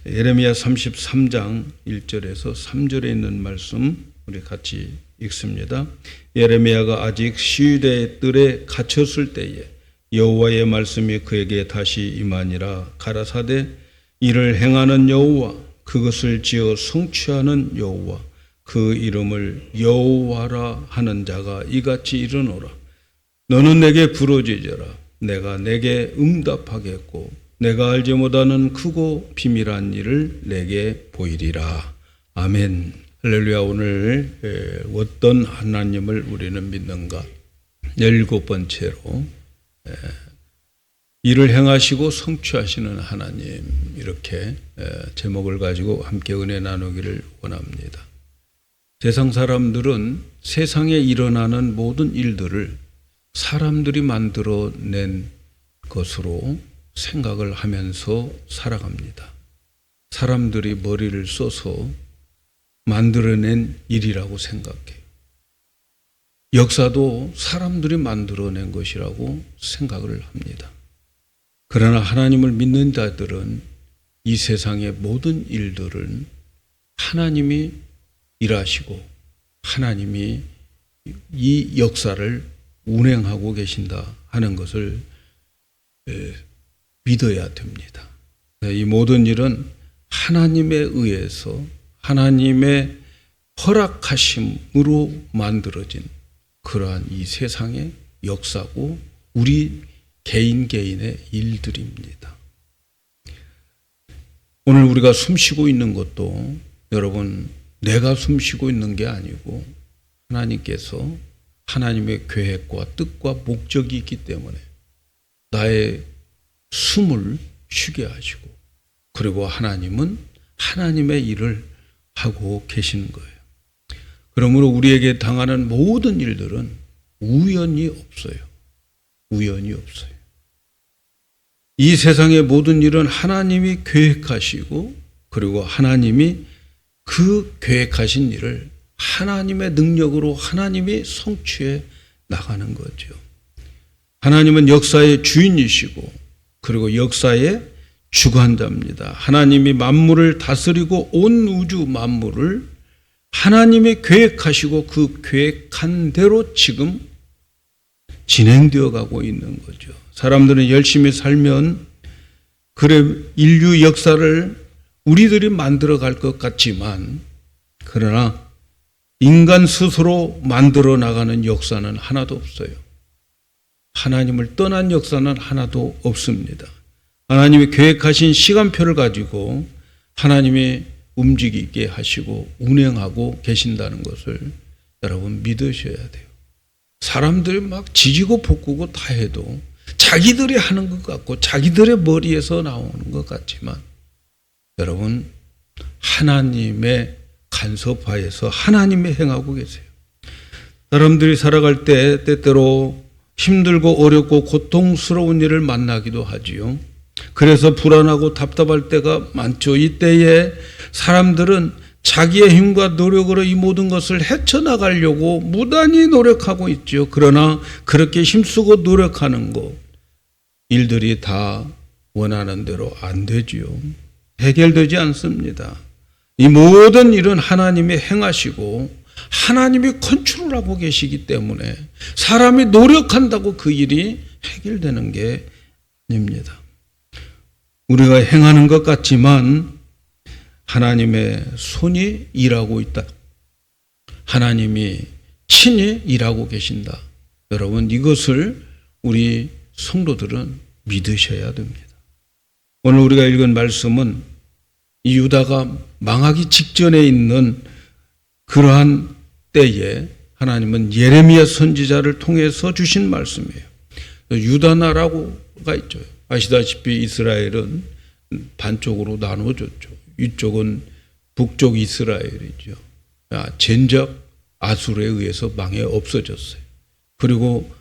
예레미야 33장 1절에서 3절에 있는 말씀 우리 같이 읽습니다. 예레미야가 아직 시위대의 뜰에 갇혔을 때에 여호와의 말씀이 그에게 다시 임하니라. 가라사대 이를 행하는 여호와, 그것을 지어 성취하는 여호와, 그 이름을 여호와라 하는 자가 이같이 이르노라. 너는 내게 부르짖어라. 내가 내게 응답하겠고 내가 알지 못하는 크고 비밀한 일을 내게 보이리라. 아멘. 할렐루야. 오늘 어떤 하나님을 우리는 믿는가? 17번째로 일을 행하시고 성취하시는 하나님, 이렇게 제목을 가지고 함께 은혜 나누기를 원합니다. 세상 사람들은 세상에 일어나는 모든 일들을 사람들이 만들어낸 것으로 생각을 하면서 살아갑니다. 사람들이 머리를 써서 만들어낸 일이라고 생각해요. 역사도 사람들이 만들어낸 것이라고 생각을 합니다. 그러나 하나님을 믿는 자들은 이 세상의 모든 일들은 하나님이 일하시고 하나님이 이 역사를 운행하고 계신다 하는 것을 믿어야 됩니다. 이 모든 일은 하나님에 의해서 하나님의 허락하심으로 만들어진 그러한 이 세상의 역사고 우리 개인의 일들입니다. 오늘 우리가 숨쉬고 있는 것도 여러분 내가 숨쉬고 있는 게 아니고 하나님께서 하나님의 계획과 뜻과 목적이 있기 때문에 나의 숨을 쉬게 하시고 그리고 하나님은 하나님의 일을 하고 계시는 거예요. 그러므로 우리에게 당하는 모든 일들은 우연이 없어요. 우연이 없어요. 이 세상의 모든 일은 하나님이 계획하시고 그리고 하나님이 그 계획하신 일을 하나님의 능력으로 하나님이 성취해 나가는 거죠. 하나님은 역사의 주인이시고 그리고 역사의 주관자입니다. 하나님이 만물을 다스리고 온 우주 만물을 하나님이 계획하시고 그 계획한 대로 지금 진행되어 가고 있는 거죠. 사람들은 열심히 살면 그래 인류 역사를 우리들이 만들어 갈 것 같지만 그러나 인간 스스로 만들어 나가는 역사는 하나도 없어요. 하나님을 떠난 역사는 하나도 없습니다. 하나님이 계획하신 시간표를 가지고 하나님이 움직이게 하시고 운행하고 계신다는 것을 여러분 믿으셔야 돼요. 사람들이 막 지지고 볶고 다 해도 자기들이 하는 것 같고 자기들의 머리에서 나오는 것 같지만 여러분 하나님의 간섭하에서 하나님이 행하고 계세요. 사람들이 살아갈 때 때때로 힘들고 어렵고 고통스러운 일을 만나기도 하지요. 그래서 불안하고 답답할 때가 많죠. 이때에 사람들은 자기의 힘과 노력으로 이 모든 것을 헤쳐나가려고 무단히 노력하고 있죠. 그러나 그렇게 힘쓰고 노력하는 것 일들이 다 원하는 대로 안 되지요. 해결되지 않습니다. 이 모든 일은 하나님이 행하시고 하나님이 컨트롤하고 계시기 때문에 사람이 노력한다고 그 일이 해결되는 게 아닙니다. 우리가 행하는 것 같지만 하나님의 손이 일하고 있다. 하나님이 친히 일하고 계신다. 여러분 이것을 우리 성도들은 믿으셔야 됩니다. 오늘 우리가 읽은 말씀은 이 유다가 망하기 직전에 있는 그러한 때에 하나님은 예레미야 선지자를 통해서 주신 말씀이에요. 유다 나라가 있죠. 아시다시피 이스라엘은 반쪽으로 나눠졌죠. 이쪽은 북쪽 이스라엘이죠. 젠적 아수르에 의해서 망해 없어졌어요. 그리고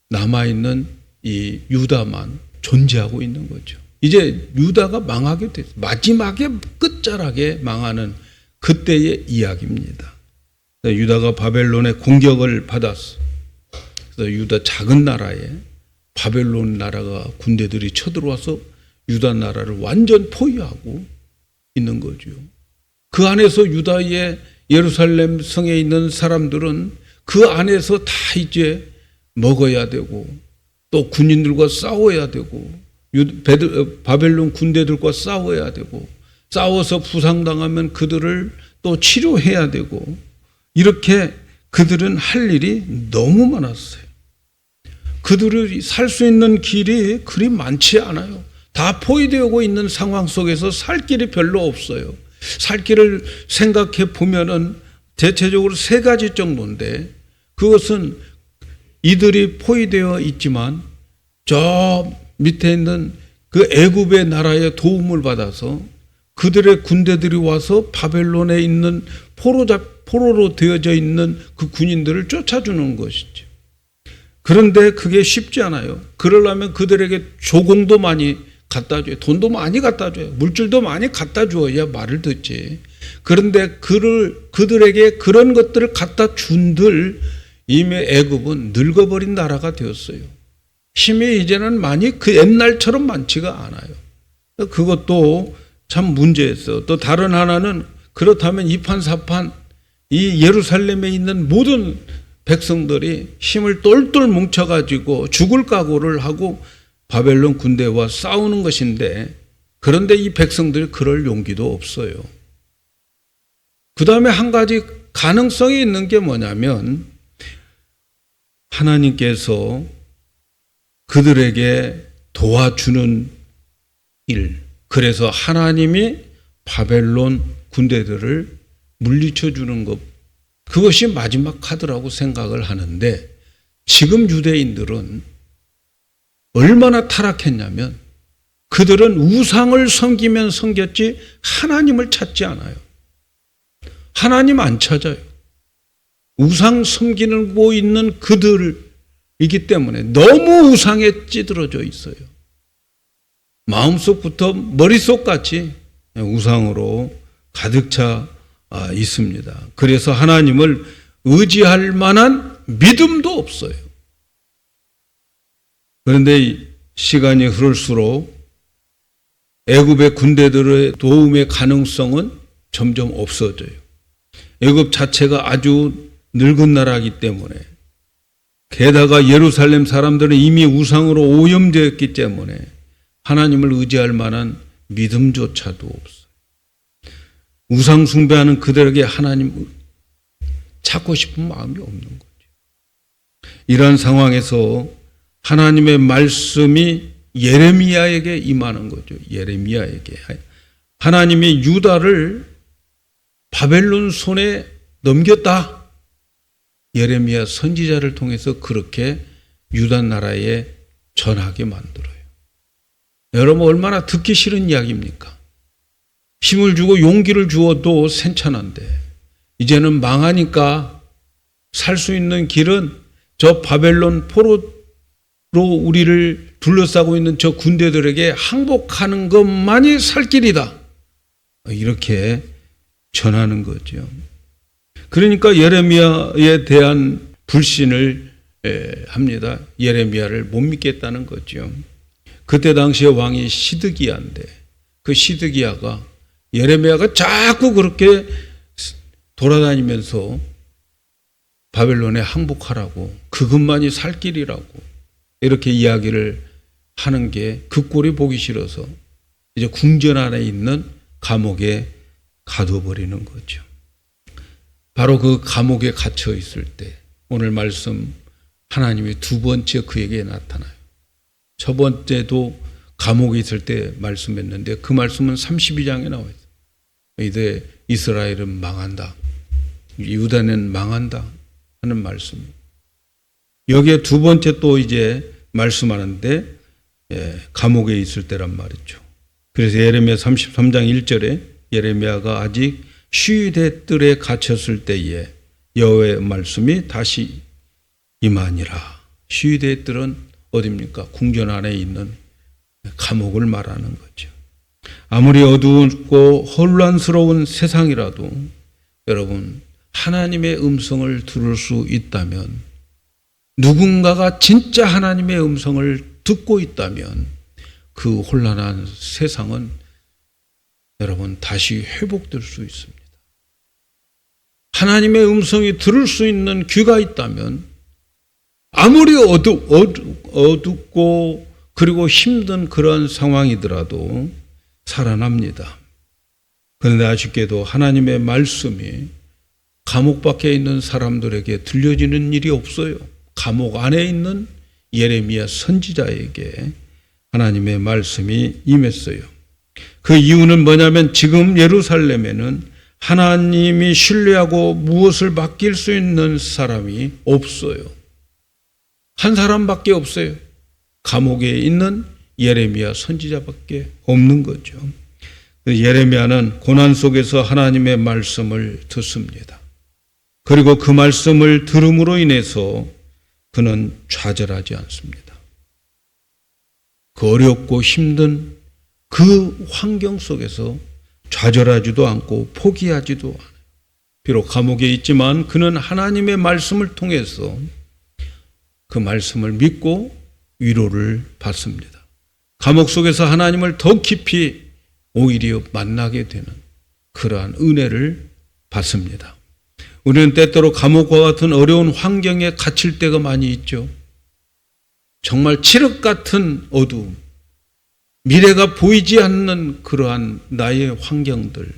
남아있는 이 유다만 존재하고 있는 거죠. 이제 유다가 망하게 됐어요. 마지막에 끝자락에 망하는 그때의 이야기입니다. 유다가 바벨론의 공격을 받았어. 그래서 유다 작은 나라에 바벨론 나라가 군대들이 쳐들어와서 유다 나라를 완전 포위하고 있는 거죠. 그 안에서 유다의 예루살렘 성에 있는 사람들은 그 안에서 다 이제 먹어야 되고 또 군인들과 싸워야 되고 바벨론 군대들과 싸워야 되고 싸워서 부상당하면 그들을 또 치료해야 되고 이렇게 그들은 할 일이 너무 많았어요. 그들이 살 수 있는 길이 그리 많지 않아요. 다 포위되고 있는 상황 속에서 살 길이 별로 없어요. 살 길을 생각해 보면은 대체적으로 세 가지 정도인데 그것은 이들이 포위되어 있지만 저 밑에 있는 그 애굽의 나라의 도움을 받아서 그들의 군대들이 와서 바벨론에 있는 포로로 되어져 있는 그 군인들을 쫓아주는 것이죠. 그런데 그게 쉽지 않아요. 그러려면 그들에게 조공도 많이 갖다 줘요. 돈도 많이 갖다 줘요. 물질도 많이 갖다 주어야 말을 듣지. 그런데 그들에게 그런 것들을 갖다 준들 이미 애굽은 늙어버린 나라가 되었어요. 힘이 이제는 많이 그 옛날처럼 많지가 않아요. 그것도 참 문제였어요. 또 다른 하나는 그렇다면 이판사판 이 예루살렘에 있는 모든 백성들이 힘을 똘똘 뭉쳐가지고 죽을 각오를 하고 바벨론 군대와 싸우는 것인데 그런데 이 백성들이 그럴 용기도 없어요. 그 다음에 한 가지 가능성이 있는 게 뭐냐면 하나님께서 그들에게 도와주는 일, 그래서 하나님이 바벨론 군대들을 물리쳐 주는 것, 그것이 마지막 카드라고 생각을 하는데 지금 유대인들은 얼마나 타락했냐면 그들은 우상을 섬기면 섬겼지 하나님을 찾지 않아요. 하나님 안 찾아요. 우상 섬기고 있는 그들이기 때문에 너무 우상에 찌들어져 있어요. 마음속부터 머릿속같이 우상으로 가득 차 있습니다. 그래서 하나님을 의지할 만한 믿음도 없어요. 그런데 시간이 흐를수록 애굽의 군대들의 도움의 가능성은 점점 없어져요. 애굽 자체가 아주 늙은 나라이기 때문에 게다가 예루살렘 사람들은 이미 우상으로 오염되었기 때문에 하나님을 의지할 만한 믿음조차도 없어요. 우상 숭배하는 그들에게 하나님 찾고 싶은 마음이 없는 거죠. 이러한 상황에서 하나님의 말씀이 예레미야에게 임하는 거죠. 예레미야에게. 하나님이 유다를 바벨론 손에 넘겼다. 예레미야 선지자를 통해서 그렇게 유다 나라에 전하게 만들어요. 여러분 얼마나 듣기 싫은 이야기입니까? 힘을 주고 용기를 주어도 괜찮은데 이제는 망하니까 살 수 있는 길은 저 바벨론 포로로 우리를 둘러싸고 있는 저 군대들에게 항복하는 것만이 살 길이다. 이렇게 전하는 거죠. 그러니까 예레미야에 대한 불신을 합니다. 예레미야를 못 믿겠다는 거죠. 그때 당시에 왕이 시드기야인데 그 시드기야가 예레미야가 자꾸 그렇게 돌아다니면서 바벨론에 항복하라고 그것만이 살 길이라고 이렇게 이야기를 하는 게 그 꼴이 보기 싫어서 이제 궁전 안에 있는 감옥에 가둬버리는 거죠. 바로 그 감옥에 갇혀 있을 때 오늘 말씀 하나님이 두 번째 그에게 나타나요. 첫 번째도 감옥에 있을 때 말씀했는데 그 말씀은 32장에 나와 있어요. 이제 이스라엘은 망한다. 유다는 망한다 하는 말씀. 여기에 두 번째 또 이제 말씀하는데 감옥에 있을 때란 말이죠. 그래서 예레미야 33장 1절에 예레미야가 아직 시위대 뜰에 갇혔을 때에 여호와의 말씀이 다시 임하니라. 시위대 뜰은 어디입니까? 궁전 안에 있는 감옥을 말하는 거죠. 아무리 어두웠고 혼란스러운 세상이라도 여러분 하나님의 음성을 들을 수 있다면 누군가가 진짜 하나님의 음성을 듣고 있다면 그 혼란한 세상은 여러분 다시 회복될 수 있습니다. 하나님의 음성이 들을 수 있는 귀가 있다면 아무리 어둡고 그리고 힘든 그런 상황이더라도 살아납니다. 그런데 아쉽게도 하나님의 말씀이 감옥 밖에 있는 사람들에게 들려지는 일이 없어요. 감옥 안에 있는 예레미야 선지자에게 하나님의 말씀이 임했어요. 그 이유는 뭐냐면 지금 예루살렘에는 하나님이 신뢰하고 무엇을 맡길 수 있는 사람이 없어요. 한 사람밖에 없어요. 감옥에 있는 예레미야 선지자밖에 없는 거죠. 예레미야는 고난 속에서 하나님의 말씀을 듣습니다. 그리고 그 말씀을 들음으로 인해서 그는 좌절하지 않습니다. 그 어렵고 힘든 그 환경 속에서 좌절하지도 않고 포기하지도 않아요. 비록 감옥에 있지만 그는 하나님의 말씀을 통해서 그 말씀을 믿고 위로를 받습니다. 감옥 속에서 하나님을 더 깊이 오히려 만나게 되는 그러한 은혜를 받습니다. 우리는 때때로 감옥과 같은 어려운 환경에 갇힐 때가 많이 있죠. 정말 칠흑 같은 어두움, 미래가 보이지 않는 그러한 나의 환경들,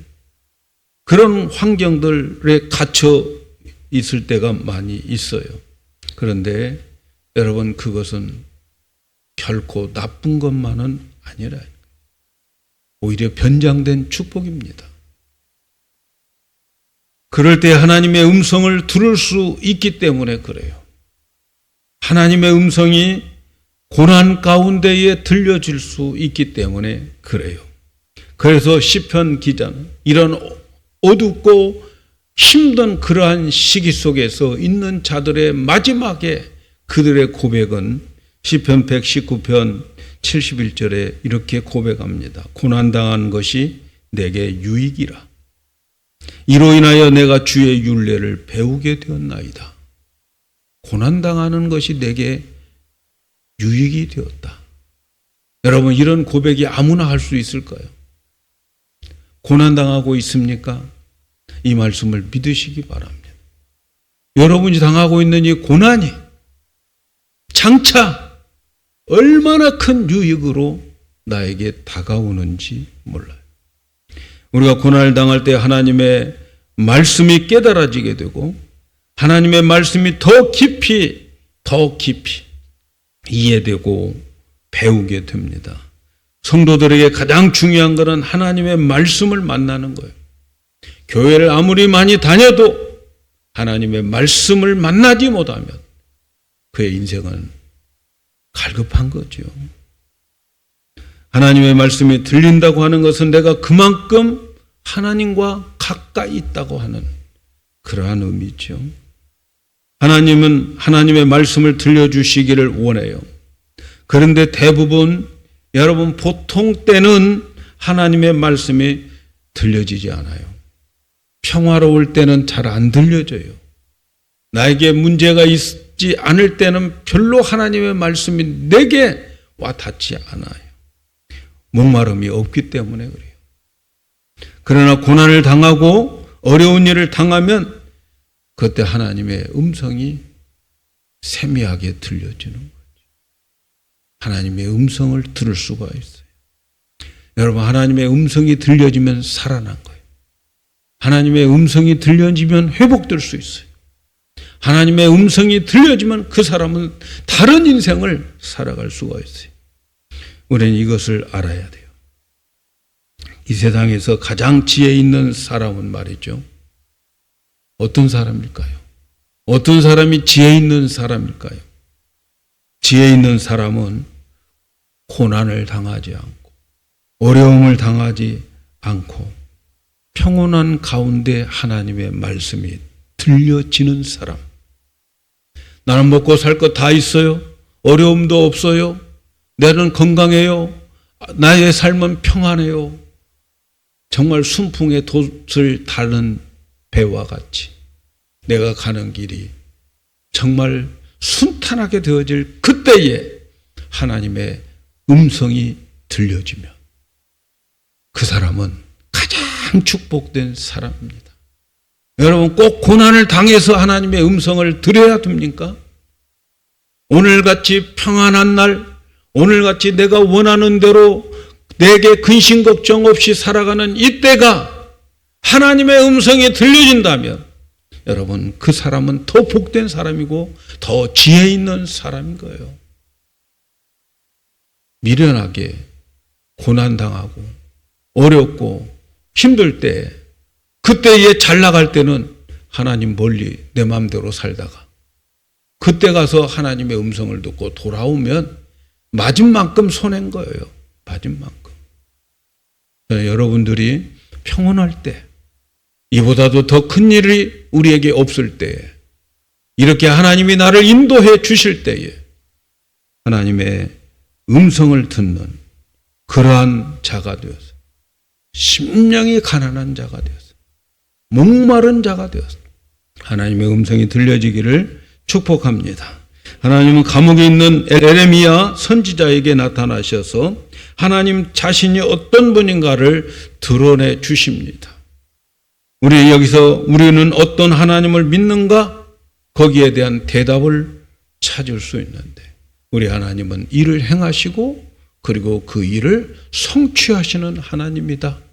그런 환경들에 갇혀 있을 때가 많이 있어요. 그런데 여러분 그것은 결코 나쁜 것만은 아니라 오히려 변장된 축복입니다. 그럴 때 하나님의 음성을 들을 수 있기 때문에 그래요. 하나님의 음성이 고난 가운데에 들려질 수 있기 때문에 그래요. 그래서 시편 기자는 이런 어둡고 힘든 그러한 시기 속에서 있는 자들의 마지막에 그들의 고백은 시편 119편 71절에 이렇게 고백합니다. 고난당한 것이 내게 유익이라. 이로 인하여 내가 주의 율례를 배우게 되었나이다. 고난당하는 것이 내게 유익이 되었다. 여러분 이런 고백이 아무나 할 수 있을까요? 고난당하고 있습니까? 이 말씀을 믿으시기 바랍니다. 여러분이 당하고 있는 이 고난이 장차 얼마나 큰 유익으로 나에게 다가오는지 몰라요. 우리가 고난을 당할 때 하나님의 말씀이 깨달아지게 되고 하나님의 말씀이 더 깊이 이해되고 배우게 됩니다. 성도들에게 가장 중요한 것은 하나님의 말씀을 만나는 거예요. 교회를 아무리 많이 다녀도 하나님의 말씀을 만나지 못하면 그의 인생은 갈급한 거죠. 하나님의 말씀이 들린다고 하는 것은 내가 그만큼 하나님과 가까이 있다고 하는 그러한 의미죠. 하나님은 하나님의 말씀을 들려주시기를 원해요. 그런데 대부분 여러분 보통 때는 하나님의 말씀이 들려지지 않아요. 평화로울 때는 잘 안 들려져요. 나에게 문제가 있지 않을 때는 별로 하나님의 말씀이 내게 와 닿지 않아요. 목마름이 없기 때문에 그래요. 그러나 고난을 당하고 어려운 일을 당하면 그때 하나님의 음성이 세미하게 들려지는 거죠. 하나님의 음성을 들을 수가 있어요. 여러분 하나님의 음성이 들려지면 살아난 거예요. 하나님의 음성이 들려지면 회복될 수 있어요. 하나님의 음성이 들려지면 그 사람은 다른 인생을 살아갈 수가 있어요. 우리는 이것을 알아야 돼요. 이 세상에서 가장 지혜 있는 사람은 말이죠. 어떤 사람일까요? 어떤 사람이 지혜 있는 사람일까요? 지혜 있는 사람은 고난을 당하지 않고 어려움을 당하지 않고 평온한 가운데 하나님의 말씀이 들려지는 사람. 나는 먹고 살 것 다 있어요. 어려움도 없어요. 나는 건강해요. 나의 삶은 평안해요. 정말 순풍의 돛을 다는 배와 같이 내가 가는 길이 정말 순탄하게 되어질 그때에 하나님의 음성이 들려지면 그 사람은 참 축복된 사람입니다. 여러분, 꼭 고난을 당해서 하나님의 음성을 들어야 됩니까? 오늘같이 평안한 날, 오늘같이 내가 원하는 대로 내게 근심 걱정 없이 살아가는 이때가 하나님의 음성이 들려진다면 여러분, 그 사람은 더 복된 사람이고 더 지혜 있는 사람인 거예요. 미련하게 고난당하고 어렵고 힘들 때, 그때에 잘 나갈 때는 하나님 멀리 내 마음대로 살다가 그때 가서 하나님의 음성을 듣고 돌아오면 맞은 만큼 손해인 거예요. 맞은 만큼. 여러분들이 평온할 때, 이보다도 더 큰 일이 우리에게 없을 때에, 이렇게 하나님이 나를 인도해 주실 때에 하나님의 음성을 듣는 그러한 자가 되어서, 심령이 가난한 자가 되어서, 목마른 자가 되어서 하나님의 음성이 들려지기를 축복합니다. 하나님은 감옥에 있는 에레미야 선지자에게 나타나셔서 하나님 자신이 어떤 분인가를 드러내 주십니다. 우리는 어떤 하나님을 믿는가? 거기에 대한 대답을 찾을 수 있는데, 우리 하나님은 일을 행하시고 그리고 그 일을 성취하시는 하나님이다.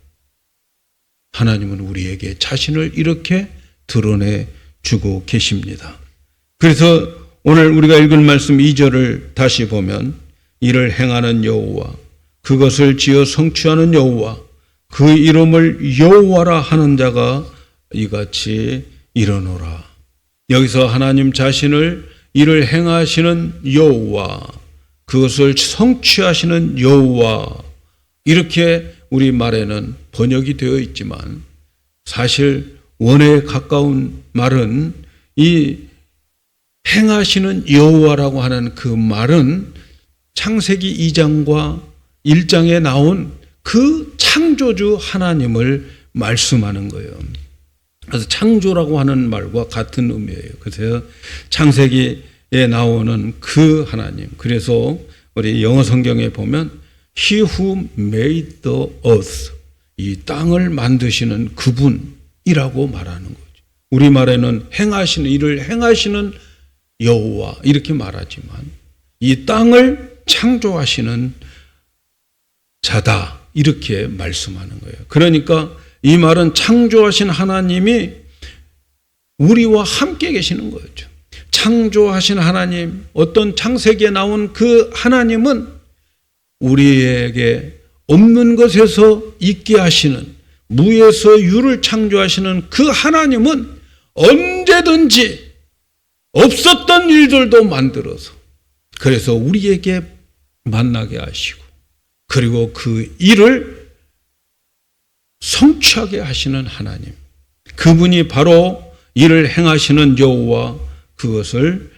하나님은 우리에게 자신을 이렇게 드러내 주고 계십니다. 그래서 오늘 우리가 읽을 말씀 2절을 다시 보면, 이를 행하는 여호와, 그것을 지어 성취하는 여호와, 그 이름을 여호와라 하는 자가 이같이 일어노라. 여기서 하나님 자신을 이를 행하시는 여호와, 그것을 성취하시는 여호와, 이렇게 우리 말에는 번역이 되어 있지만 사실 원어에 가까운 말은 이 행하시는 여호와라고 하는 그 말은 창세기 2장과 1장에 나온 그 창조주 하나님을 말씀하는 거예요. 그래서 창조라고 하는 말과 같은 의미예요. 그래서 창세기에 나오는 그 하나님. 그래서 우리 영어 성경에 보면 He who made the earth, 이 땅을 만드시는 그분이라고 말하는 거죠. 우리말에는 행하시는, 일을 행하시는 여호와 이렇게 말하지만 이 땅을 창조하시는 자다, 이렇게 말씀하는 거예요. 그러니까 이 말은 창조하신 하나님이 우리와 함께 계시는 거죠. 창조하신 하나님, 어떤 창세기에 나온 그 하나님은 우리에게 없는 것에서 있게 하시는, 무에서 유를 창조하시는 그 하나님은 언제든지 없었던 일들도 만들어서, 그래서 우리에게 만나게 하시고 그리고 그 일을 성취하게 하시는 하나님, 그분이 바로 일을 행하시는 여호와, 그것을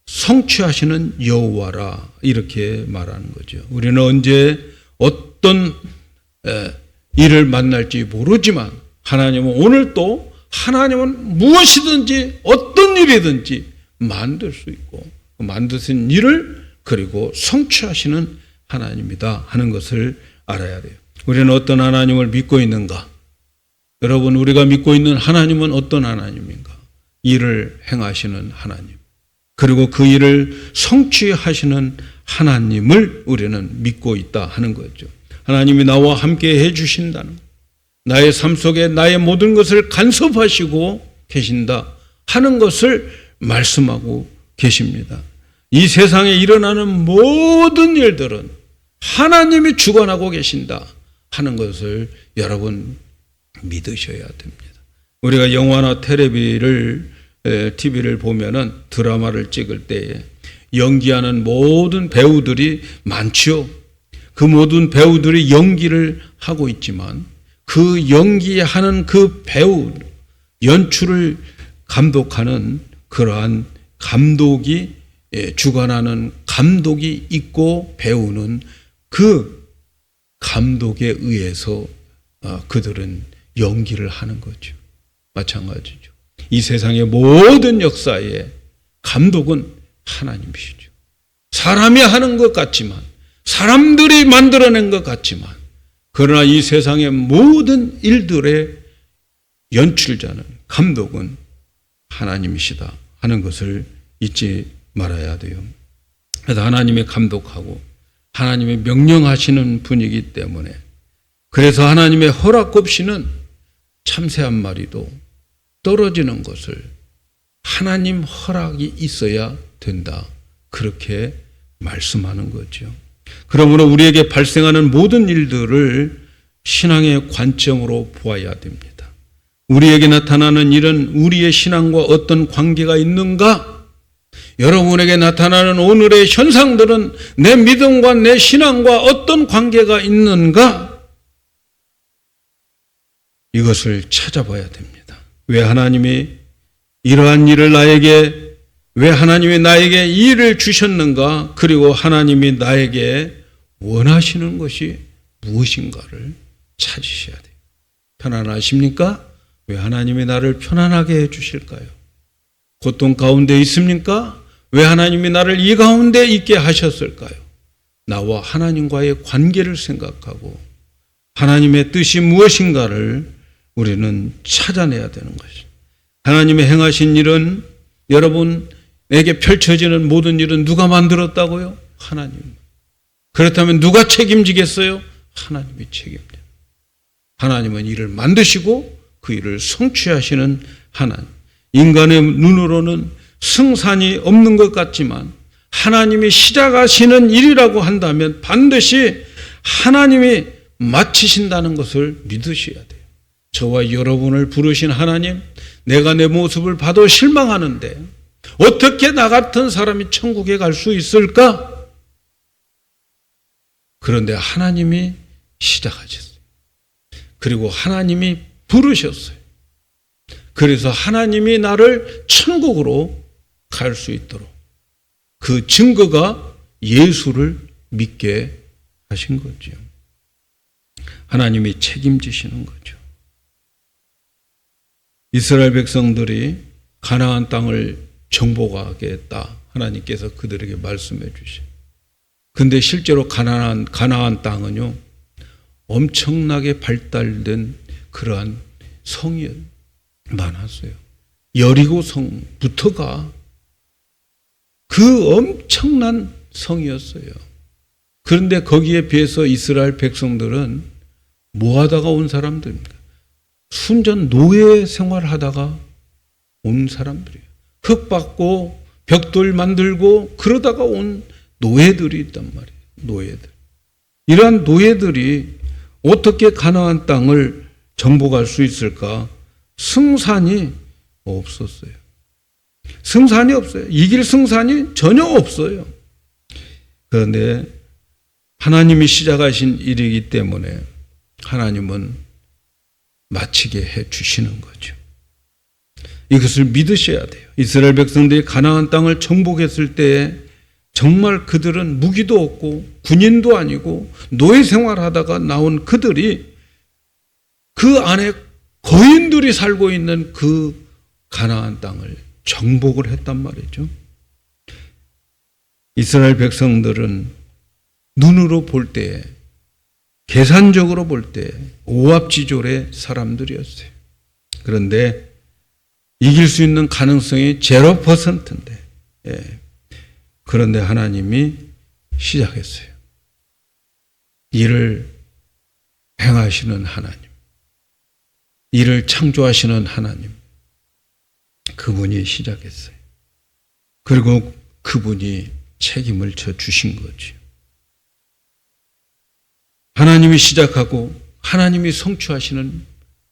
성취하시는 여호와라, 이렇게 말하는 거죠. 우리는 언제 어떤 일을 만날지 모르지만 하나님은 오늘 또 하나님은 무엇이든지 어떤 일이든지 만들 수 있고 만드신 일을 그리고 성취하시는 하나님이다 하는 것을 알아야 돼요. 우리는 어떤 하나님을 믿고 있는가? 여러분, 우리가 믿고 있는 하나님은 어떤 하나님인가? 일을 행하시는 하나님, 그리고 그 일을 성취하시는 하나님을 우리는 믿고 있다 하는 거죠. 하나님이 나와 함께 해주신다는, 나의 삶 속에 나의 모든 것을 간섭하시고 계신다 하는 것을 말씀하고 계십니다. 이 세상에 일어나는 모든 일들은 하나님이 주관하고 계신다 하는 것을 여러분 믿으셔야 됩니다. 우리가 영화나 TV를 보면은, 드라마를 찍을 때에 연기하는 모든 배우들이 많죠. 그 모든 배우들이 연기를 하고 있지만 그 연기하는 그 배우, 연출을 감독하는 그러한 감독이, 주관하는 감독이 있고, 배우는 그 감독에 의해서 그들은 연기를 하는 거죠. 마찬가지죠. 이 세상의 모든 역사의 감독은 하나님이시죠. 사람이 하는 것 같지만, 사람들이 만들어낸 것 같지만, 그러나 이 세상의 모든 일들의 연출자는, 감독은 하나님이시다 하는 것을 잊지 말아야 돼요. 그래서 하나님의 감독하고 하나님의 명령하시는 분이기 때문에, 그래서 하나님의 허락 없이는 참새 한 마리도 떨어지는 것을 하나님 허락이 있어야 된다, 그렇게 말씀하는 거죠. 그러므로 우리에게 발생하는 모든 일들을 신앙의 관점으로 보아야 됩니다. 우리에게 나타나는 일은 우리의 신앙과 어떤 관계가 있는가? 여러분에게 나타나는 오늘의 현상들은 내 믿음과 내 신앙과 어떤 관계가 있는가? 이것을 찾아봐야 됩니다. 왜 하나님이 이러한 일을 왜 하나님이 나에게 이 일을 주셨는가? 그리고 하나님이 나에게 원하시는 것이 무엇인가를 찾으셔야 돼요. 편안하십니까? 왜 하나님이 나를 편안하게 해 주실까요? 고통 가운데 있습니까? 왜 하나님이 나를 이 가운데 있게 하셨을까요? 나와 하나님과의 관계를 생각하고 하나님의 뜻이 무엇인가를 우리는 찾아내야 되는 것입니다. 하나님의 행하신 일은, 여러분에게 펼쳐지는 모든 일은 누가 만들었다고요? 하나님. 그렇다면 누가 책임지겠어요? 하나님이 책임져요. 하나님은 일을 만드시고 그 일을 성취하시는 하나님. 인간의 눈으로는 승산이 없는 것 같지만 하나님이 시작하시는 일이라고 한다면 반드시 하나님이 마치신다는 것을 믿으셔야 돼요. 저와 여러분을 부르신 하나님, 내가 내 모습을 봐도 실망하는데 어떻게 나 같은 사람이 천국에 갈 수 있을까? 그런데 하나님이 시작하셨어요. 그리고 하나님이 부르셨어요. 그래서 하나님이 나를 천국으로 갈 수 있도록 그 증거가 예수를 믿게 하신 거죠. 하나님이 책임지시는 거죠. 이스라엘 백성들이 가나안 땅을 정복하겠다, 하나님께서 그들에게 말씀해 주셔요. 근데 실제로 가나안 땅은요, 엄청나게 발달된 그러한 성이 많았어요. 여리고 성부터가 그 엄청난 성이었어요. 그런데 거기에 비해서 이스라엘 백성들은 뭐 하다가 온 사람들입니까? 순전 노예 생활하다가 온 사람들이에요. 흙 밟고 벽돌 만들고 그러다가 온 노예들이 있단 말이에요. 노예들. 이러한 노예들이 어떻게 가나안 땅을 정복할 수 있을까? 승산이 없었어요. 승산이 없어요. 이길 승산이 전혀 없어요. 그런데 하나님이 시작하신 일이기 때문에 하나님은 마치게 해 주시는 거죠. 이것을 믿으셔야 돼요. 이스라엘 백성들이 가나안 땅을 정복했을 때에 정말 그들은 무기도 없고 군인도 아니고 노예 생활하다가 나온 그들이 그 안에 거인들이 살고 있는 그 가나안 땅을 정복을 했단 말이죠. 이스라엘 백성들은 눈으로 볼 때, 계산적으로 볼 때 오합지졸의 사람들이었어요. 그런데 이길 수 있는 가능성이 0%인데, 그런데 하나님이 시작했어요. 이를 행하시는 하나님, 이를 창조하시는 하나님, 그분이 시작했어요. 그리고 그분이 책임을 져 주신 거죠. 하나님이 시작하고 하나님이 성취하시는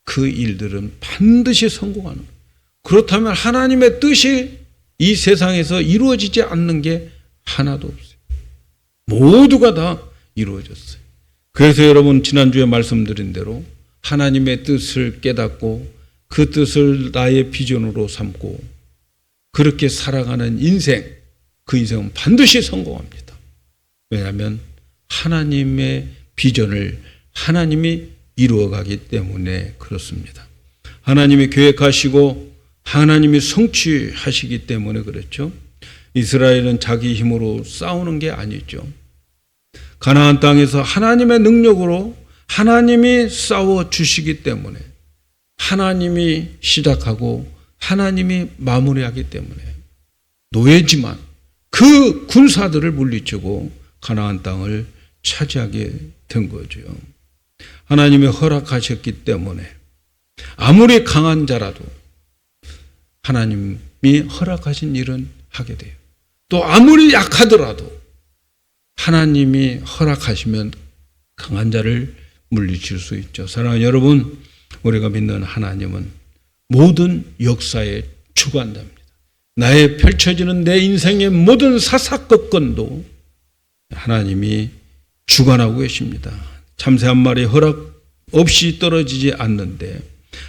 그 일들은 반드시 성공하는 거예요. 그렇다면 하나님의 뜻이 이 세상에서 이루어지지 않는 게 하나도 없어요. 모두가 다 이루어졌어요. 그래서 여러분 지난주에 말씀드린 대로 하나님의 뜻을 깨닫고 그 뜻을 나의 비전으로 삼고 그렇게 살아가는 인생, 그 인생은 반드시 성공합니다. 왜냐하면 하나님의 비전을 하나님이 이루어가기 때문에 그렇습니다. 하나님이 계획하시고 하나님이 성취하시기 때문에 그렇죠. 이스라엘은 자기 힘으로 싸우는 게 아니죠. 가나안 땅에서 하나님의 능력으로 하나님이 싸워 주시기 때문에 하나님이 시작하고 하나님이 마무리하기 때문에 노예지만 그 군사들을 물리치고 가나안 땅을 차지하게 된 거죠. 하나님이 허락하셨기 때문에 아무리 강한 자라도 하나님이 허락하신 일은 하게 돼요. 또 아무리 약하더라도 하나님이 허락하시면 강한 자를 물리칠 수 있죠. 사랑하는 여러분, 우리가 믿는 하나님은 모든 역사에 주관합니다. 나의 펼쳐지는 내 인생의 모든 사사건건도 하나님이 주관하고 계십니다. 참새 한 마리 허락 없이 떨어지지 않는데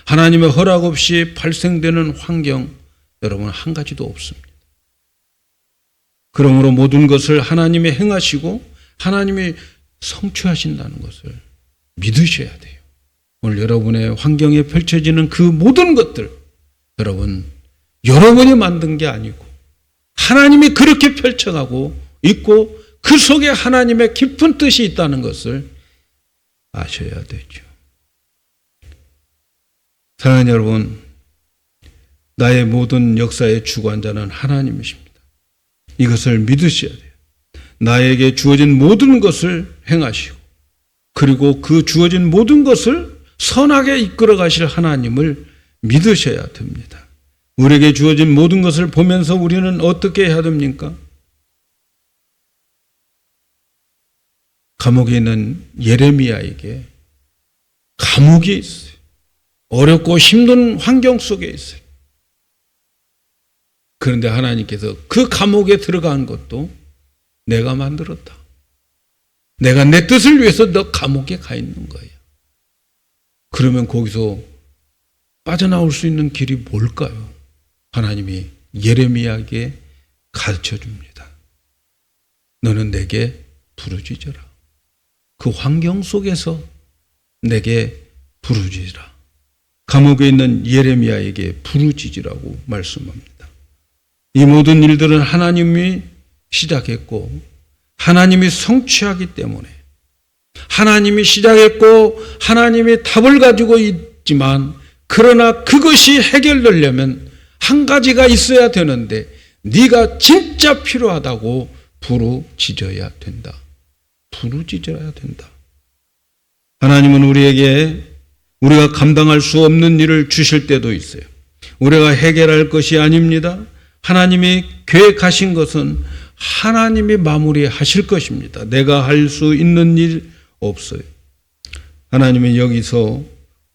하나님의 허락 없이 발생되는 환경, 여러분 한 가지도 없습니다. 그러므로 모든 것을 하나님이 행하시고 하나님이 성취하신다는 것을 믿으셔야 돼요. 오늘 여러분의 환경에 펼쳐지는 그 모든 것들, 여러분이 만든 게 아니고 하나님이 그렇게 펼쳐가고 있고 그 속에 하나님의 깊은 뜻이 있다는 것을 아셔야 되죠. 사랑하는 여러분, 나의 모든 역사의 주관자는 하나님이십니다. 이것을 믿으셔야 돼요. 나에게 주어진 모든 것을 행하시고 그리고 그 주어진 모든 것을 선하게 이끌어 가실 하나님을 믿으셔야 됩니다. 우리에게 주어진 모든 것을 보면서 우리는 어떻게 해야 됩니까? 감옥에 있는 예레미야에게 감옥이 있어요. 어렵고 힘든 환경 속에 있어요. 그런데 하나님께서 그 감옥에 들어간 것도 내가 만들었다. 내가 내 뜻을 위해서 너 감옥에 가 있는 거야. 그러면 거기서 빠져나올 수 있는 길이 뭘까요? 하나님이 예레미야에게 가르쳐 줍니다. 너는 내게 부르짖어라. 그 환경 속에서 내게 부르짖으라. 감옥에 있는 예레미야에게 부르짖으라고 말씀합니다. 이 모든 일들은 하나님이 시작했고 하나님이 성취하기 때문에 하나님이 시작했고 하나님이 답을 가지고 있지만 그러나 그것이 해결되려면 한 가지가 있어야 되는데 네가 진짜 필요하다고 부르짖어야 된다. 부르짖어야 된다. 하나님은 우리가 감당할 수 없는 일을 주실 때도 있어요. 우리가 해결할 것이 아닙니다. 하나님이 계획하신 것은 하나님이 마무리하실 것입니다. 내가 할 수 있는 일 없어요. 하나님은 여기서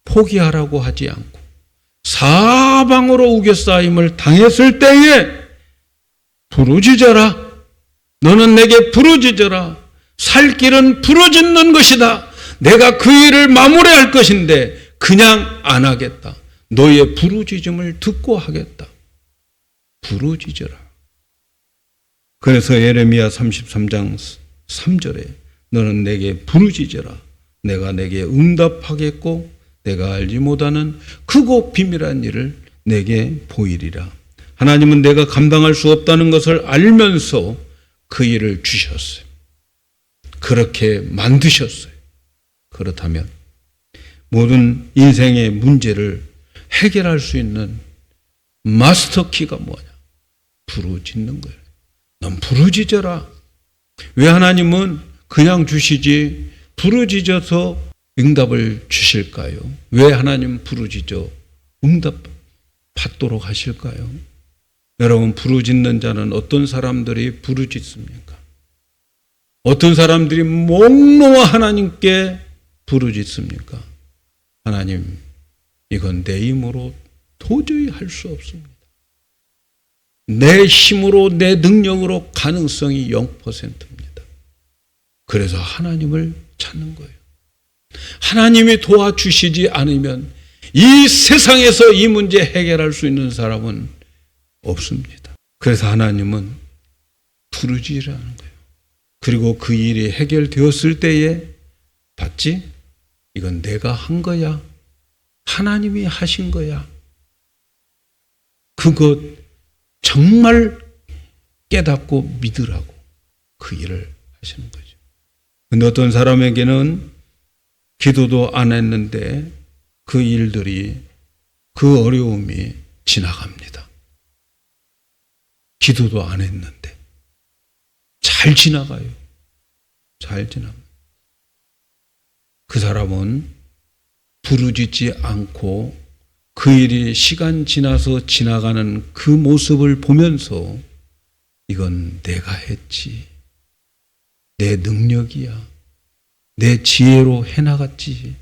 포기하라고 하지 않고 사방으로 우겨싸임을 당했을 때에 부르짖어라. 너는 내게 부르짖어라. 살 길은 부르짖는 것이다. 내가 그 일을 마무리할 것인데 그냥 안 하겠다. 너의 부르짖음을 듣고 하겠다. 부르짖어라. 그래서 예레미야 33장 3절에 너는 내게 부르짖어라. 내가 내게 응답하겠고 내가 알지 못하는 크고 비밀한 일을 내게 보이리라. 하나님은 내가 감당할 수 없다는 것을 알면서 그 일을 주셨어요. 그렇게 만드셨어요. 그렇다면 모든 인생의 문제를 해결할 수 있는 마스터키가 뭐냐? 부르짖는 거예요. 넌 부르짖어라. 왜 하나님은 그냥 주시지 부르짖어서 응답을 주실까요? 왜 하나님 부르짖어 응답 받도록 하실까요? 여러분, 부르짖는 자는 어떤 사람들이 부르짖습니까? 어떤 사람들이 목놓아 하나님께 부르짖습니까? 하나님, 이건 내 힘으로 도저히 할 수 없습니다. 내 힘으로, 내 능력으로 가능성이 0%입니다. 그래서 하나님을 찾는 거예요. 하나님이 도와주시지 않으면 이 세상에서 이 문제 해결할 수 있는 사람은 없습니다. 그래서 하나님은 부르짖으라는 거예요. 그리고 그 일이 해결되었을 때에 봤지? 이건 내가 한 거야. 하나님이 하신 거야. 그것 정말 깨닫고 믿으라고 그 일을 하시는 거죠. 근데 어떤 사람에게는 기도도 안 했는데 그 일들이 그 어려움이 지나갑니다. 기도도 안 했는데 잘 지나가요. 잘 지나갑니다. 그 사람은 부르짖지 않고 그 일이 시간 지나서 지나가는 그 모습을 보면서 이건 내가 했지. 내 능력이야. 내 지혜로 해나갔지.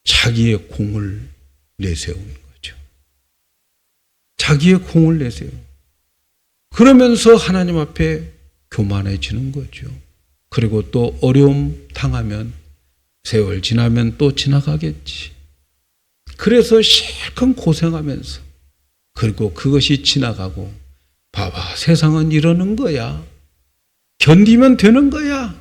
자기의 공을 내세우는 거죠. 자기의 공을 내세워. 그러면서 하나님 앞에 교만해지는 거죠. 그리고 또 어려움 당하면 세월 지나면 또 지나가겠지. 그래서 실컷 고생하면서 그리고 그것이 지나가고 봐봐 세상은 이러는 거야. 견디면 되는 거야.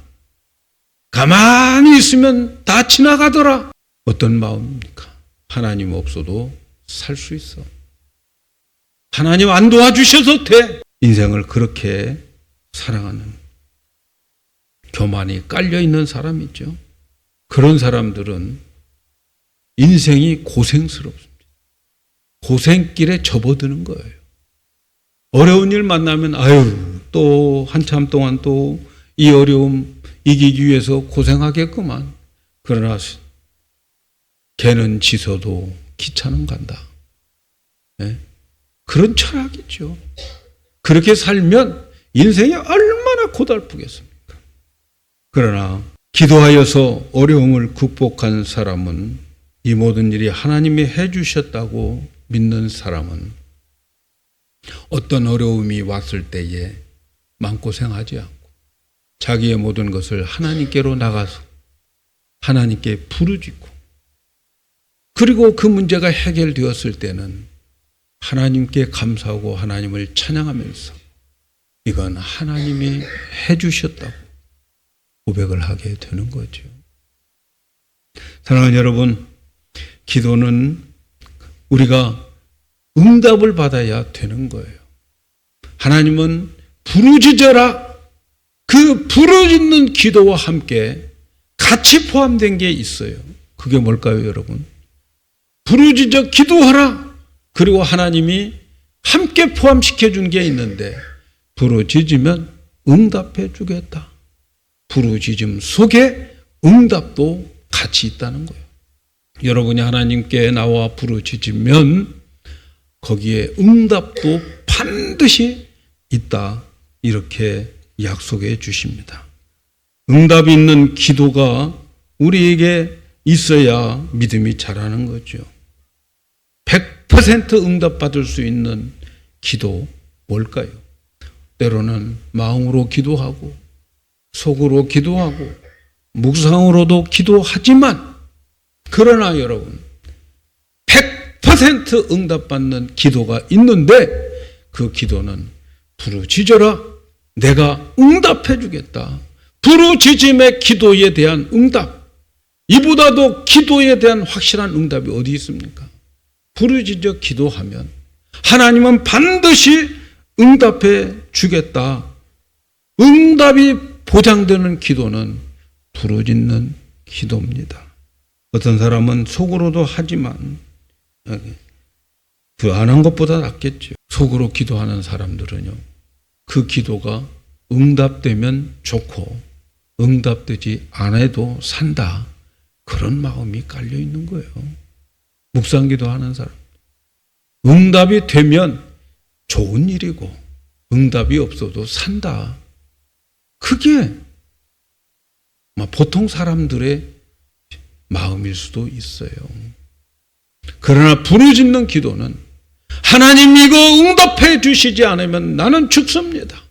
가만히 있으면 다 지나가더라. 어떤 마음입니까? 하나님 없어도 살 수 있어. 하나님 안 도와주셔도 돼. 인생을 그렇게 사랑하는 교만이 깔려있는 사람이죠. 그런 사람들은 인생이 고생스럽습니다. 고생길에 접어드는 거예요. 어려운 일 만나면 아유 또 한참 동안 또 이 어려움 이기기 위해서 고생하겠구만. 그러나 개는 짖어도 기차는 간다. 네? 그런 철학이죠. 그렇게 살면 인생이 얼마나 고달프겠습니까? 그러나 기도하여서 어려움을 극복한 사람은 이 모든 일이 하나님이 해주셨다고 믿는 사람은 어떤 어려움이 왔을 때에 마음고생하지 않고 자기의 모든 것을 하나님께로 나가서 하나님께 부르짖고 그리고 그 문제가 해결되었을 때는 하나님께 감사하고 하나님을 찬양하면서 이건 하나님이 해주셨다고 고백을 하게 되는 거죠. 사랑하는 여러분, 기도는 우리가 응답을 받아야 되는 거예요. 하나님은 부르짖어라. 그 부르짖는 기도와 함께 같이 포함된 게 있어요. 그게 뭘까요, 여러분? 부르짖어 기도하라. 그리고 하나님이 함께 포함시켜 준 게 있는데 부르짖으면 응답해 주겠다. 부르짖음 속에 응답도 같이 있다는 거예요. 여러분이 하나님께 나와 부르짖으면 거기에 응답도 반드시 있다. 이렇게 약속해 주십니다. 응답이 있는 기도가 우리에게 있어야 믿음이 자라는 거죠. 100% 응답받을 수 있는 기도 뭘까요? 때로는 마음으로 기도하고 속으로 기도하고 묵상으로도 기도하지만 그러나 여러분 100% 응답받는 기도가 있는데 그 기도는 부르짖어라. 내가 응답해 주겠다. 부르짖음의 기도에 대한 응답. 이보다도 기도에 대한 확실한 응답이 어디 있습니까? 부르짖어 기도하면 하나님은 반드시 응답해 주겠다. 응답이 보장되는 기도는 부르짖는 기도입니다. 어떤 사람은 속으로도 하지만 그 안 한 것보다 낫겠죠. 속으로 기도하는 사람들은요. 그 기도가 응답되면 좋고 응답되지 않아도 산다. 그런 마음이 깔려 있는 거예요. 묵상기도 하는 사람. 응답이 되면 좋은 일이고 응답이 없어도 산다. 그게 보통 사람들의 마음일 수도 있어요. 그러나 부르짖는 기도는 하나님 이거 응답해 주시지 않으면 나는 죽습니다.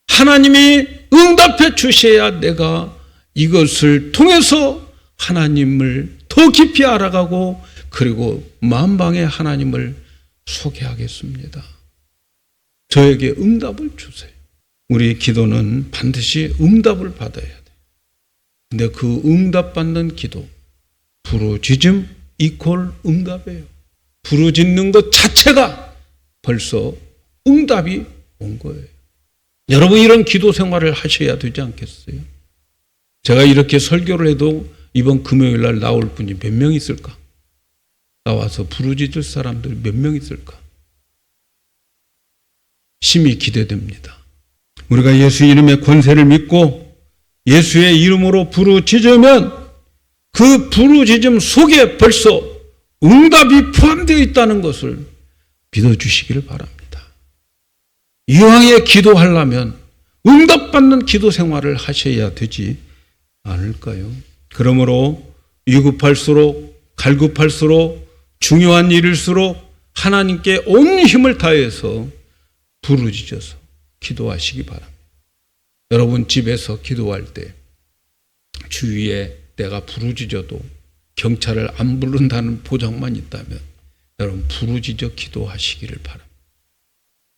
하나님이 응답해 주셔야 내가 이것을 통해서 하나님을 더 깊이 알아가고 그리고 만방의 하나님을 소개하겠습니다. 저에게 응답을 주세요. 우리 기도는 반드시 응답을 받아야 돼요. 근데 그 응답받는 기도, 부르짖음 이퀄 응답이에요. 부르짖는 것 자체가 벌써 응답이 온 거예요. 여러분 이런 기도 생활을 하셔야 되지 않겠어요? 제가 이렇게 설교를 해도 이번 금요일 날 나올 분이 몇 명 있을까? 나와서 부르짖을 사람들이 몇 명 있을까? 심히 기대됩니다. 우리가 예수 이름의 권세를 믿고 예수의 이름으로 부르짖으면 그 부르짖음 속에 벌써 응답이 포함되어 있다는 것을 믿어주시기를 바랍니다. 이왕에 기도하려면 응답받는 기도 생활을 하셔야 되지 않을까요? 그러므로 위급할수록 갈급할수록 중요한 일일수록 하나님께 온 힘을 다해서 부르짖어서 기도하시기 바랍니다. 여러분 집에서 기도할 때 주위에 내가 부르짖어도 경찰을 안 부른다는 보장만 있다면 여러분 부르짖어 기도하시기를 바랍니다.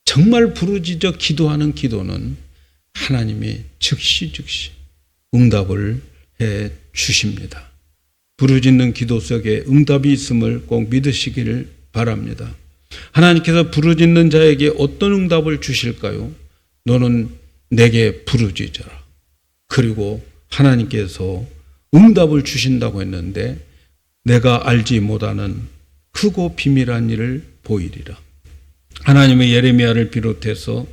정말 부르짖어 기도하는 기도는 하나님이 즉시 응답을 해 주십니다. 부르짖는 기도 속에 응답이 있음을 꼭 믿으시기를 바랍니다. 하나님께서 부르짖는 자에게 어떤 응답을 주실까요? 너는 내게 부르짖어라. 그리고 하나님께서 응답을 주신다고 했는데 내가 알지 못하는 크고 비밀한 일을 보이리라. 하나님의 예레미야를 비롯해서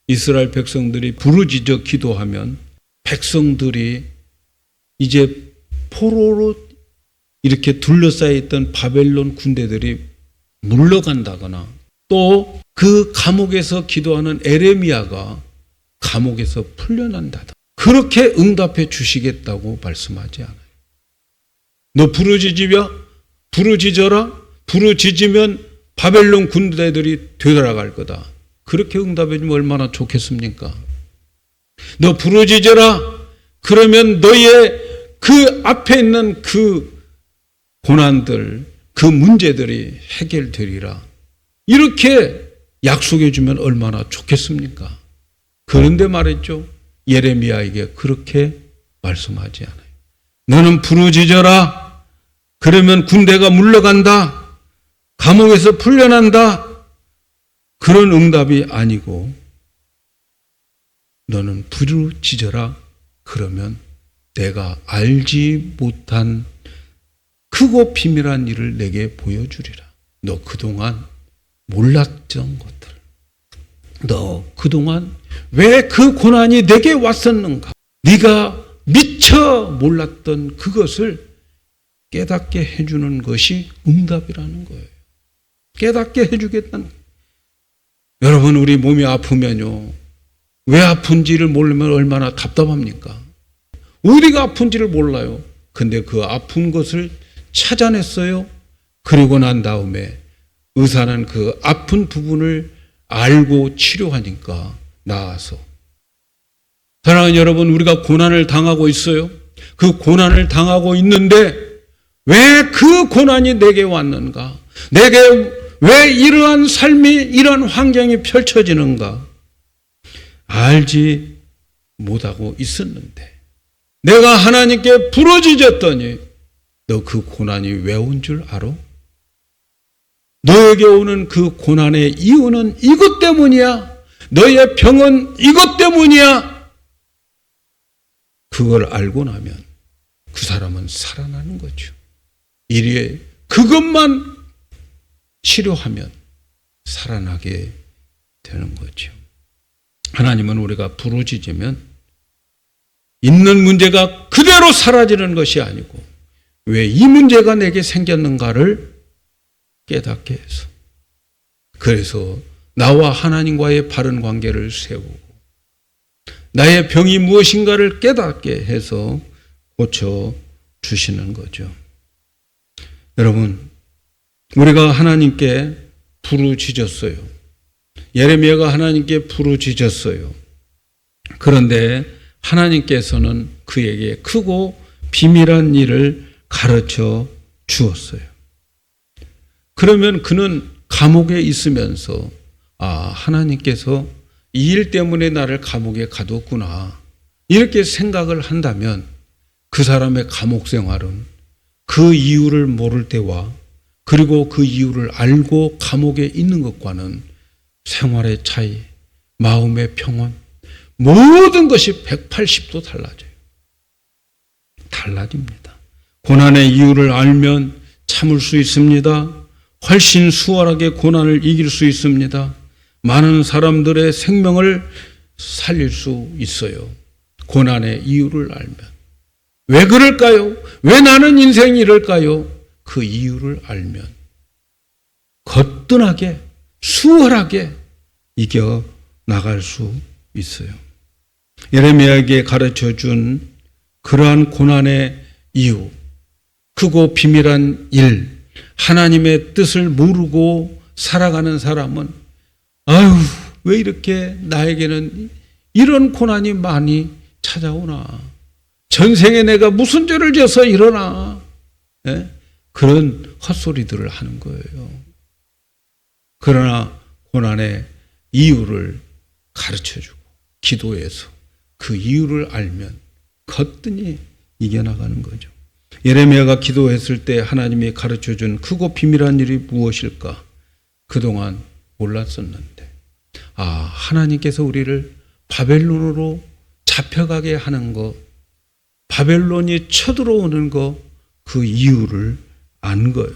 이스라엘 백성들이 부르짖어 기도하면 백성들이 이제 포로로 이렇게 둘러싸여 있던 바벨론 군대들이 물러간다거나 또 그 감옥에서 기도하는 에레미야가 감옥에서 풀려난다다. 그렇게 응답해 주시겠다고 말씀하지 않아요. 너 부르짖어라. 부르짖으면 바벨론 군대들이 되돌아갈 거다. 그렇게 응답해 주면 얼마나 좋겠습니까? 너 부르짖어라. 그러면 너의 그 앞에 있는 그 고난들, 그 문제들이 해결되리라. 이렇게 약속해 주면 얼마나 좋겠습니까? 그런데 말했죠. 예레미야에게 그렇게 말씀하지 않아요. 너는 부르짖어라. 그러면 군대가 물러간다. 감옥에서 풀려난다. 그런 응답이 아니고 너는 부르짖어라. 그러면 내가 알지 못한 크고 비밀한 일을 내게 보여주리라. 너 그동안 몰랐던 것들, 너 그동안 왜 그 고난이 내게 왔었는가? 네가 미처 몰랐던 그것을 깨닫게 해주는 것이 응답이라는 거예요. 깨닫게 해주겠다는 거예요. 여러분 우리 몸이 아프면요, 왜 아픈지를 모르면 얼마나 답답합니까? 어디가 아픈지를 몰라요. 근데 그 아픈 것을 찾아냈어요. 그리고 난 다음에 의사는 그 아픈 부분을 알고 치료하니까 나아서. 사랑하는 여러분, 우리가 고난을 당하고 있어요. 그 고난을 당하고 있는데 왜 그 고난이 내게 왔는가? 내게 왜 이러한 삶이, 이러한 환경이 펼쳐지는가? 알지 못하고 있었는데 내가 하나님께 부르짖었더니 너 그 고난이 왜 온 줄 알아? 너에게 오는 그 고난의 이유는 이것 때문이야. 너의 병은 이것 때문이야. 그걸 알고 나면 그 사람은 살아나는 거죠. 이리에 그것만 치료하면 살아나게 되는 거죠. 하나님은 우리가 부르짖으면 있는 문제가 그대로 사라지는 것이 아니고 왜 이 문제가 내게 생겼는가를 깨닫게 해서, 그래서 나와 하나님과의 바른 관계를 세우고 나의 병이 무엇인가를 깨닫게 해서 고쳐주시는 거죠. 여러분, 우리가 하나님께 부르짖었어요. 예레미야가 하나님께 부르짖었어요. 그런데 하나님께서는 그에게 크고 비밀한 일을 가르쳐 주었어요. 그러면 그는 감옥에 있으면서 하나님께서 이 일 때문에 나를 감옥에 가뒀구나, 이렇게 생각을 한다면 그 사람의 감옥 생활은 그 이유를 모를 때와 그리고 그 이유를 알고 감옥에 있는 것과는 생활의 차이, 마음의 평온, 모든 것이 180도 달라져요. 달라집니다. 고난의 이유를 알면 참을 수 있습니다. 훨씬 수월하게 고난을 이길 수 있습니다. 많은 사람들의 생명을 살릴 수 있어요. 고난의 이유를 알면. 왜 그럴까요? 왜 나는 인생이 이럴까요? 그 이유를 알면 거뜬하게 수월하게 이겨 나갈 수 있어요. 예레미야에게 가르쳐준 그러한 고난의 이유, 크고 비밀한 일, 하나님의 뜻을 모르고 살아가는 사람은 아유, 왜 이렇게 나에게는 이런 고난이 많이 찾아오나? 전생에 내가 무슨 죄를 져서 이러나? 네? 그런 헛소리들을 하는 거예요. 그러나 고난의 이유를 가르쳐주고 기도해서 그 이유를 알면 거뜬히 이겨나가는 거죠. 예레미야가 기도했을 때 하나님이 가르쳐준 크고 비밀한 일이 무엇일까? 그동안 몰랐었는데 하나님께서 우리를 바벨론으로 잡혀가게 하는 것, 바벨론이 쳐들어오는 것, 그 이유를 안 거예요.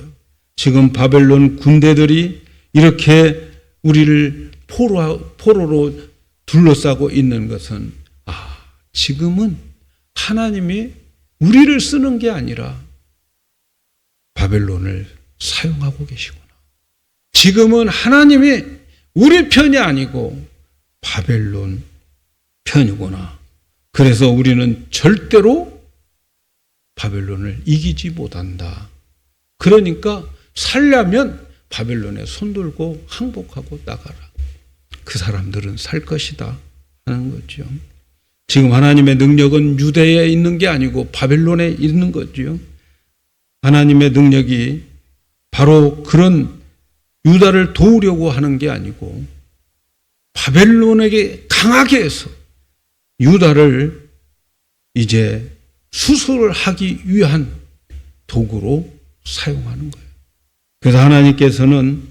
지금 바벨론 군대들이 이렇게 우리를 포로로 둘러싸고 있는 것은 지금은 하나님이 우리를 쓰는 게 아니라 바벨론을 사용하고 계시구나. 지금은 하나님이 우리 편이 아니고 바벨론 편이구나. 그래서 우리는 절대로 바벨론을 이기지 못한다. 그러니까 살려면 바벨론에 손들고 항복하고 나가라. 그 사람들은 살 것이다 하는 거죠. 지금 하나님의 능력은 유대에 있는 게 아니고 바벨론에 있는 거죠. 하나님의 능력이 바로 그런 유다를 도우려고 하는 게 아니고 바벨론에게 강하게 해서 유다를 이제 수술을 하기 위한 도구로 사용하는 거예요. 그래서 하나님께서는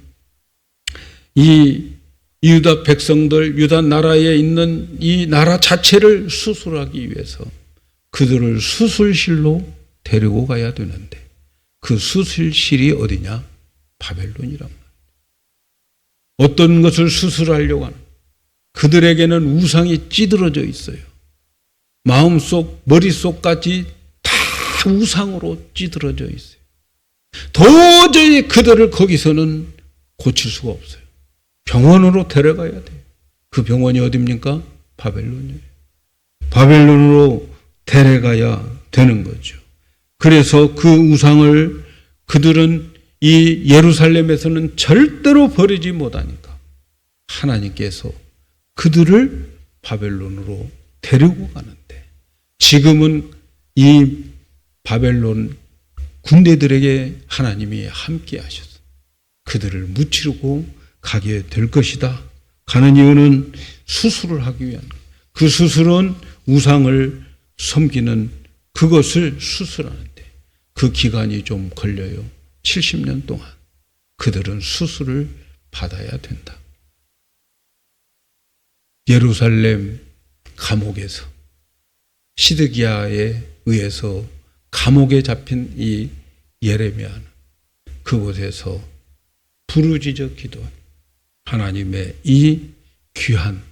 이 유다 백성들, 유다 나라에 있는 이 나라 자체를 수술하기 위해서 그들을 수술실로 데리고 가야 되는데 그 수술실이 어디냐? 바벨론이란 말이에요. 어떤 것을 수술하려고 하는 그들에게는 우상이 찌들어져 있어요. 마음속, 머릿속까지 다 우상으로 찌들어져 있어요. 도저히 그들을 거기서는 고칠 수가 없어요. 병원으로 데려가야 돼요. 그 병원이 어디입니까? 바벨론이에요. 바벨론으로 데려가야 되는 거죠. 그래서 그 우상을 그들은 이 예루살렘에서는 절대로 버리지 못하니까 하나님께서 그들을 바벨론으로 데리고 가는데 지금은 이 바벨론 군대들에게 하나님이 함께 하셔서 그들을 무찌르고 가게 될 것이다. 가는 이유는 수술을 하기 위한 거예요. 그 수술은 우상을 섬기는 그것을 수술하는데 그 기간이 좀 걸려요. 70년 동안 그들은 수술을 받아야 된다. 예루살렘 감옥에서 시드기야에 의해서 감옥에 잡힌 이 예레미야는 그곳에서 부르짖어 기도한 하나님의 이 귀한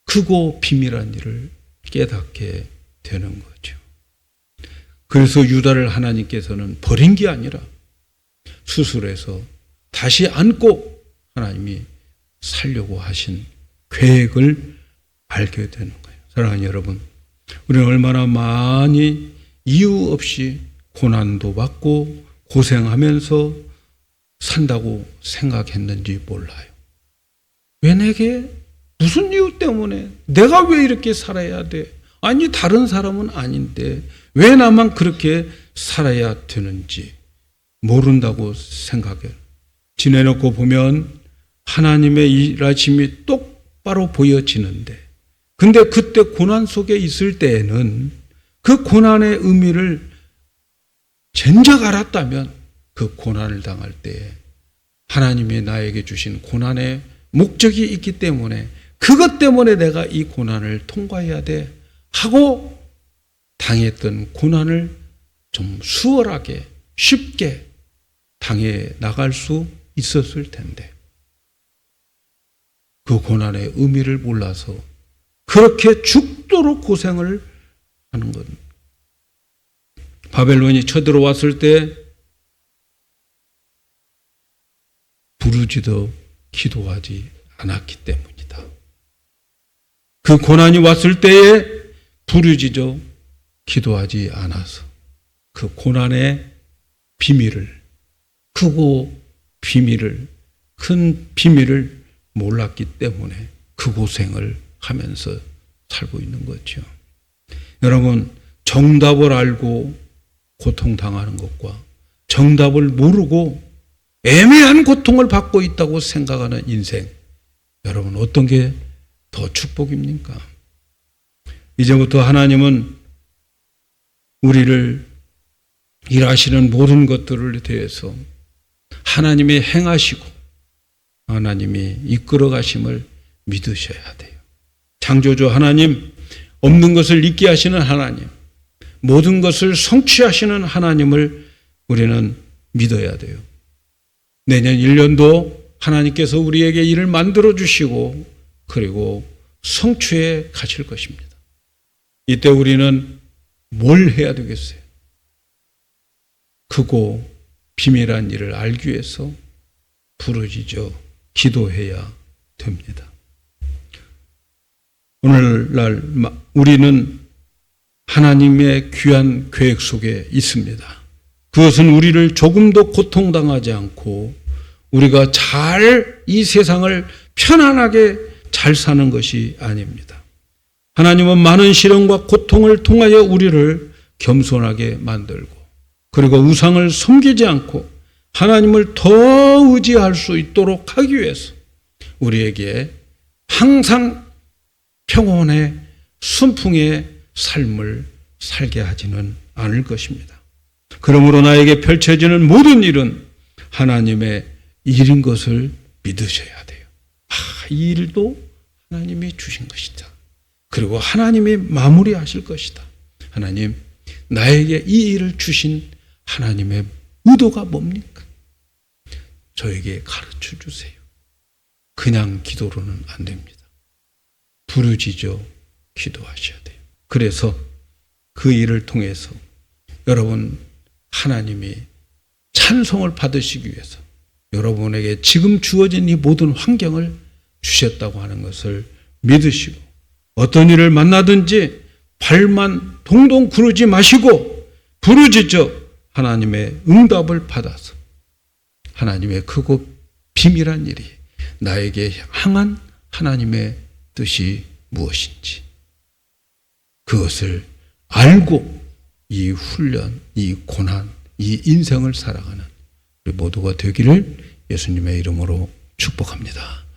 크고 비밀한 일을 깨닫게 되는 거죠. 그래서 유다를 하나님께서는 버린 게 아니라 수술해서 다시 안고 하나님이 살려고 하신 계획을 알게 되는 거예요. 사랑하는 여러분, 우리는 얼마나 많이 이유 없이 고난도 받고 고생하면서 산다고 생각했는지 몰라요. 왜 내게 무슨 이유 때문에 내가 왜 이렇게 살아야 돼? 아니 다른 사람은 아닌데 왜 나만 그렇게 살아야 되는지 모른다고 생각해요. 지내놓고 보면 하나님의 일하심이 똑바로 보여지는데 근데 그때 고난 속에 있을 때에는 그 고난의 의미를 진작 알았다면 그 고난을 당할 때에 하나님이 나에게 주신 고난의 목적이 있기 때문에 그것 때문에 내가 이 고난을 통과해야 돼 하고 당했던 고난을 좀 수월하게 쉽게 당해 나갈 수 있었을 텐데 그 고난의 의미를 몰라서 그렇게 죽도록 고생을 하는 것. 바벨론이 쳐들어왔을 때 부르짖어 기도하지 않았기 때문이다. 그 고난이 왔을 때에 부르짖어 기도하지 않아서 그 고난의 비밀을, 크고 비밀을, 큰 비밀을 몰랐기 때문에 그 고생을 하면서 살고 있는 거죠. 여러분, 정답을 알고 고통당하는 것과 정답을 모르고 애매한 고통을 받고 있다고 생각하는 인생, 여러분 어떤 게 더 축복입니까? 이제부터 하나님은 우리를 일하시는 모든 것들을 대해서 하나님이 행하시고 하나님이 이끌어 가심을 믿으셔야 돼요. 창조주 하나님, 없는 것을 있게 하시는 하나님, 모든 것을 성취하시는 하나님을 우리는 믿어야 돼요. 내년 1년도 하나님께서 우리에게 일을 만들어 주시고 그리고 성취해 가실 것입니다. 이때 우리는 뭘 해야 되겠어요? 크고 비밀한 일을 알기 위해서 부르짖어 기도해야 됩니다. 오늘날 우리는 하나님의 귀한 계획 속에 있습니다. 그것은 우리를 조금도 고통당하지 않고 우리가 잘 이 세상을 편안하게 잘 사는 것이 아닙니다. 하나님은 많은 시련과 고통을 통하여 우리를 겸손하게 만들고 그리고 우상을 섬기지 않고 하나님을 더 의지할 수 있도록 하기 위해서 우리에게 항상 평온의 순풍의 삶을 살게 하지는 않을 것입니다. 그러므로 나에게 펼쳐지는 모든 일은 하나님의 일인 것을 믿으셔야 돼요. 이 일도 하나님이 주신 것이다. 그리고 하나님이 마무리하실 것이다. 하나님, 나에게 이 일을 주신 하나님의 의도가 뭡니까? 저에게 가르쳐 주세요. 그냥 기도로는 안 됩니다. 부르짖어 기도하셔야 돼요. 그래서 그 일을 통해서 여러분 하나님이 찬송을 받으시기 위해서 여러분에게 지금 주어진 이 모든 환경을 주셨다고 하는 것을 믿으시고 어떤 일을 만나든지 발만 동동 구르지 마시고 부르짖어 하나님의 응답을 받아서 하나님의 크고 비밀한 일이 나에게 향한 하나님의 뜻이 무엇인지 그것을 알고 이 훈련, 이 고난, 이 인생을 살아가는 우리 모두가 되기를 예수님의 이름으로 축복합니다.